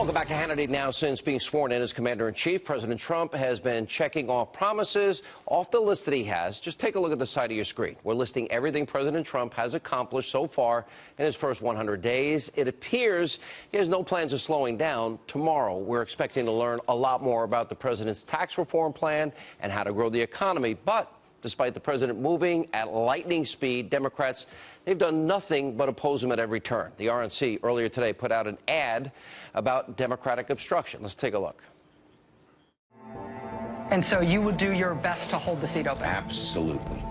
Welcome back to Hannity. Now, since being sworn in as Commander-in-Chief, President Trump has been checking off promises off the list that he has. Just take a look at the side of your screen. We're listing everything President Trump has accomplished so far in his first 100 days. It appears he has no plans of slowing down. Tomorrow, we're expecting to learn a lot more about the president's tax reform plan and how to grow the economy. But despite the president moving at lightning speed, Democrats, they've done nothing but oppose him at every turn. The RNC earlier today put out an ad about Democratic obstruction. Let's take a look. And so you would do your best to hold the seat open? Absolutely.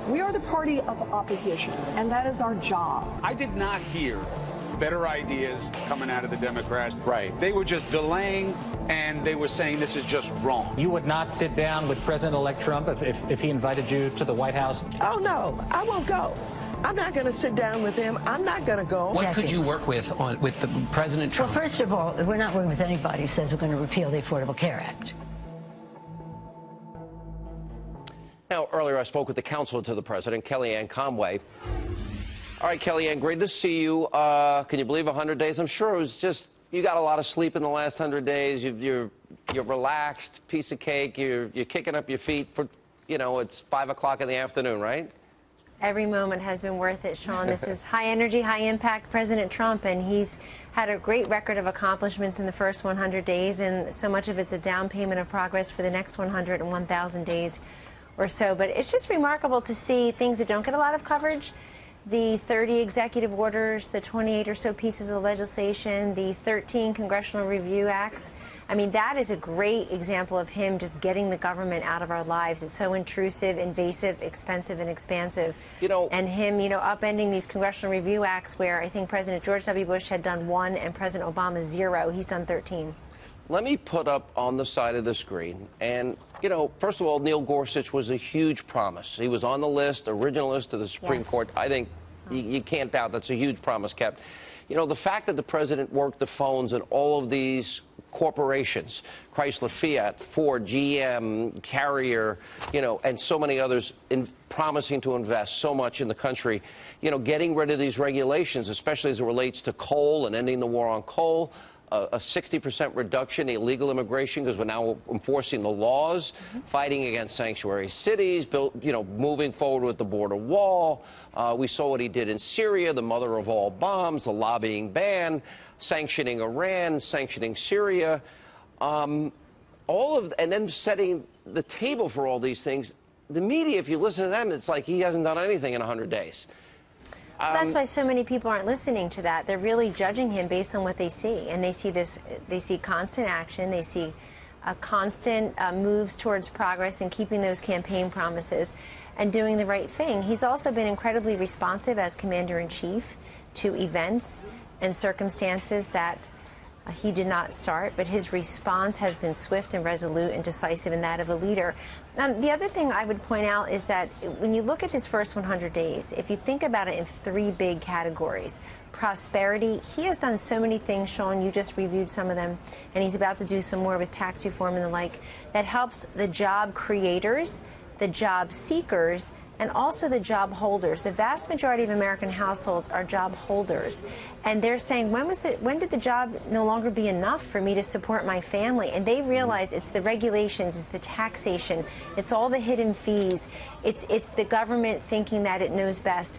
We are the party of opposition, and that is our job. I did not hear better ideas coming out of the Democrats. Right. They were just delaying, and they were saying this is just wrong. You would not sit down with President-elect Trump if he invited you to the White House? Oh, no, I won't go. I'm not going to sit down with him. I'm not going to go. What could you work with the President Trump? Well, first of all, we're not working with anybody who says we're going to repeal the Affordable Care Act. Now, earlier I spoke with the counselor to the president, Kellyanne Conway. All right, Kellyanne, great to see you. Can you believe 100 days? I'm sure it was just, you got a lot of sleep in the last 100 days. You're relaxed, piece of cake. You're kicking up your feet for, it's 5 o'clock in the afternoon, right? Every moment has been worth it, Sean. This is high energy, high impact President Trump, and he's had a great record of accomplishments in the first 100 days, and so much of it's a down payment of progress for the next 100 and 1,000 days or so. But it's just remarkable to see things that don't get a lot of coverage. The 30 executive orders, the 28 or so pieces of legislation, the 13 congressional review acts. I mean, that is a great example of him just getting the government out of our lives. It's so intrusive, invasive, expensive, and expansive. And him, upending these congressional review acts where I think President George W. Bush had done 1 and President Obama 0. He's done 13. Let me put up on the side of the screen, and, first of all, Neil Gorsuch was a huge promise. He was on the list, original list of the Supreme Court. I think you can't doubt that's a huge promise kept. The fact that the president worked the phones in all of these corporations, Chrysler, Fiat, Ford, GM, Carrier, and so many others, promising to invest so much in the country, getting rid of these regulations, especially as it relates to coal and ending the war on coal, a 60% reduction in illegal immigration because we're now enforcing the laws, fighting against sanctuary cities, moving forward with the border wall. We saw what he did in Syria, the mother of all bombs, the lobbying ban, sanctioning Iran, sanctioning Syria, and then setting the table for all these things. The media, if you listen to them, it's like he hasn't done anything in 100 days. That's why so many people aren't listening to that. They're really judging him based on what they see, and they see constant action, they see constant moves towards progress and keeping those campaign promises and doing the right thing. He's also been incredibly responsive as Commander-in-Chief to events and circumstances that he did not start, but his response has been swift and resolute and decisive in that of a leader. The other thing I would point out is that when you look at his first 100 days, if you think about it in 3 big categories, prosperity, he has done so many things, Sean, you just reviewed some of them, and he's about to do some more with tax reform and the like, that helps the job creators, the job seekers, and also the job holders. The vast majority of American households are job holders. And they're saying, when did the job no longer be enough for me to support my family? And they realize it's the regulations, it's the taxation, it's all the hidden fees, it's the government thinking that it knows best.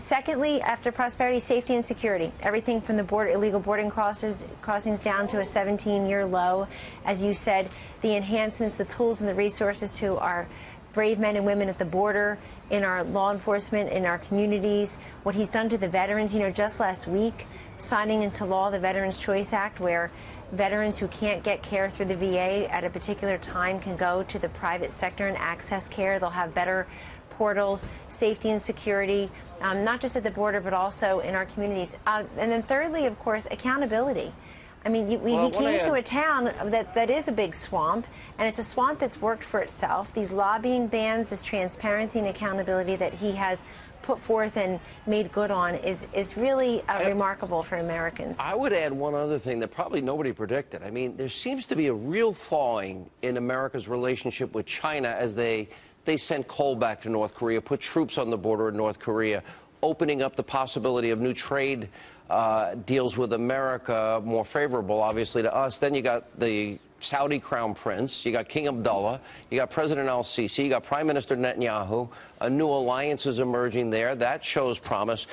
Secondly, after prosperity, safety and security. Everything from the illegal boarding crossings down to a 17-year low. As you said, the enhancements, the tools and the resources to our brave men and women at the border, in our law enforcement, in our communities, what he's done to the veterans. Just last week, signing into law the Veterans Choice Act, where veterans who can't get care through the VA at a particular time can go to the private sector and access care. They'll have better portals, safety and security, not just at the border, but also in our communities. And then thirdly, of course, accountability. I mean, he came to a town that is a big swamp, and it's a swamp that's worked for itself. These lobbying bans, this transparency and accountability that he has put forth and made good on is really remarkable for Americans. I would add one other thing that probably nobody predicted. I mean, there seems to be a real thawing in America's relationship with China as they sent coal back to North Korea, put troops on the border in North Korea. opening up the possibility of new trade deals with America, more favorable, obviously, to us. Then you got the Saudi Crown Prince, you got King Abdullah, you got President al-Sisi, you got Prime Minister Netanyahu. A new alliance is emerging there. That shows promise.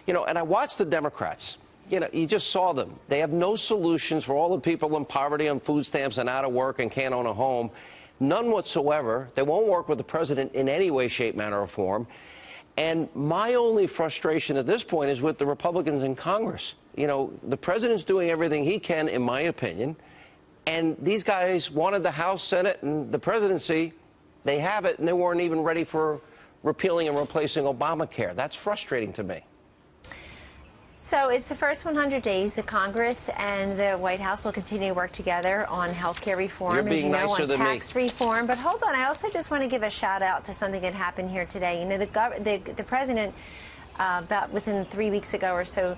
You know, and I watched the Democrats. You know, you just saw them. They have no solutions for all the people in poverty on food stamps and out of work and can't own a home. None whatsoever. They won't work with the president in any way, shape, manner, or form. And my only frustration at this point is with the Republicans in Congress. You know, the president's doing everything he can, in my opinion. And these guys wanted the House, Senate, and the presidency. They have it, and they weren't even ready for repealing and replacing Obamacare. That's frustrating to me. So it's the first 100 days. The Congress and the White House will continue to work together on health care reform, You're being nicer than me. on tax reform. But hold on, I also just want to give a shout out to something that happened here today. You know, the president, about within 3 weeks ago or so,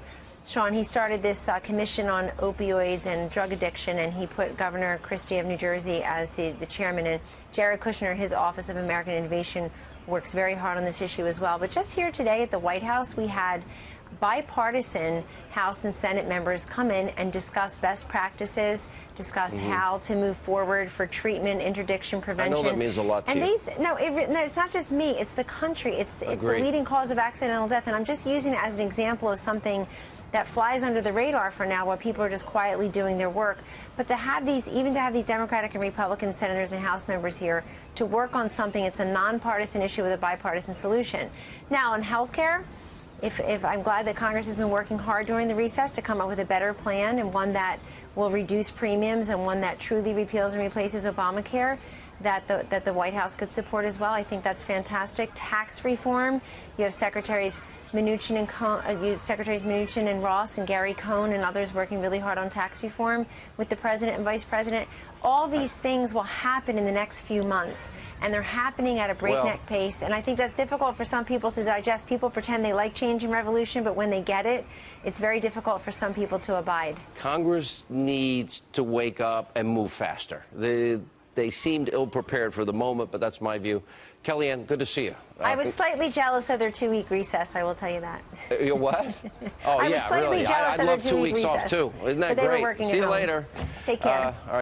Sean, he started this commission on opioids and drug addiction, and he put Governor Christie of New Jersey as the chairman. And Jared Kushner, his Office of American Innovation, works very hard on this issue as well. But just here today at the White House, we had bipartisan House and Senate members come in and discuss best practices, discuss how to move forward for treatment, interdiction prevention. I know that means a lot to you. No, it's not just me. It's the country. It's the leading cause of accidental death. And I'm just using it as an example of something that flies under the radar for now, while people are just quietly doing their work. But to have these, even to have these Democratic and Republican senators and House members here to work on something, it's a nonpartisan issue with a bipartisan solution. Now, on health care, if I'm glad that Congress has been working hard during the recess to come up with a better plan, and one that will reduce premiums, and one that truly repeals and replaces Obamacare, that the White House could support as well. I think that's fantastic. Tax reform, you have Secretaries Mnuchin and Ross and Gary Cohn and others working really hard on tax reform with the president and vice president. All these things will happen in the next few months, and they're happening at a breakneck pace. And I think that's difficult for some people to digest. People pretend they like change and revolution, but when they get it, it's very difficult for some people to abide. Congress needs to wake up and move faster. They seemed ill-prepared for the moment, but that's my view. Kellyanne, good to see you. I was slightly jealous of their 2-week recess, I will tell you that. You're what? Oh, yeah, really. I'd love 2 weeks off, too. Isn't that great? See you later. Take care. All right.